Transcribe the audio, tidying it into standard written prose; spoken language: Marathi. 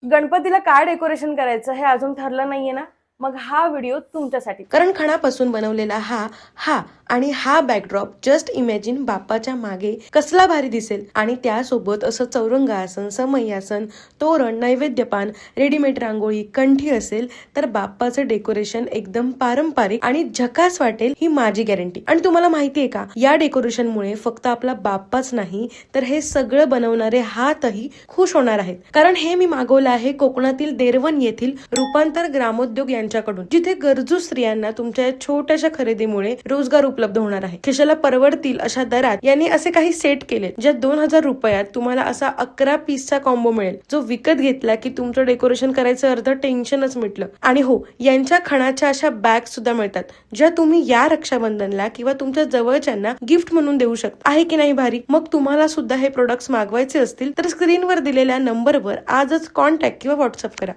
गणपतीला काय डेकोरेशन करायचं हे अजून ठरलं नाहीये ना? मग हा व्हिडिओ तुमच्यासाठी. कारण खणापासून बनवलेला हा आणि हा बॅकड्रॉप जस्ट इमॅजिन बाप्पाच्या मागे कसला भारी दिसेल. आणि त्यासोबत असं चौरंग आसन, समई आसन, तोरण, नैवेद्यपान, रेडीमेड रांगोळी, कंठी असेल तर बाप्पाचं डेकोरेशन एकदम पारंपरिक आणि झकास वाटेल, ही माझी गॅरंटी. आणि तुम्हाला माहितीये का, या डेकोरेशनमुळे फक्त आपला बाप्पाच नाही तर हे सगळं बनवणारे हातही खुश होणार आहेत. कारण हे मी मागवलं आहे कोकणातील देरवन येथील रूपांतर ग्रामोद्योग यांच्याकडून, जिथे गरजू स्त्रियांना तुमच्या छोट्याशा खरेदीमुळे रोजगार उपलब्ध होणार आहे. खिशाला परवडतील अशा दरात यांनी असे काही सेट केले ज्यात 2000 रुपयात तुम्हाला असा 11 पीसचा कॉम्बो मिळेल, जो विकत घेतला की तुमचं डेकोरेशन करायचं अर्ध टेन्शनच मिटलं. आणि हो, यांच्या खणाच्या अशा बॅग सुद्धा मिळतात, ज्या तुम्ही या रक्षाबंधनला किंवा तुमच्या जवळच्यांना गिफ्ट म्हणून देऊ शकता. आहे की नाही भारी? मग तुम्हाला सुद्धा हे प्रोडक्ट्स मागवायचे असतील तर स्क्रीनवर दिलेल्या नंबरवर आजच कॉन्टॅक्ट किंवा व्हॉट्सअप करा.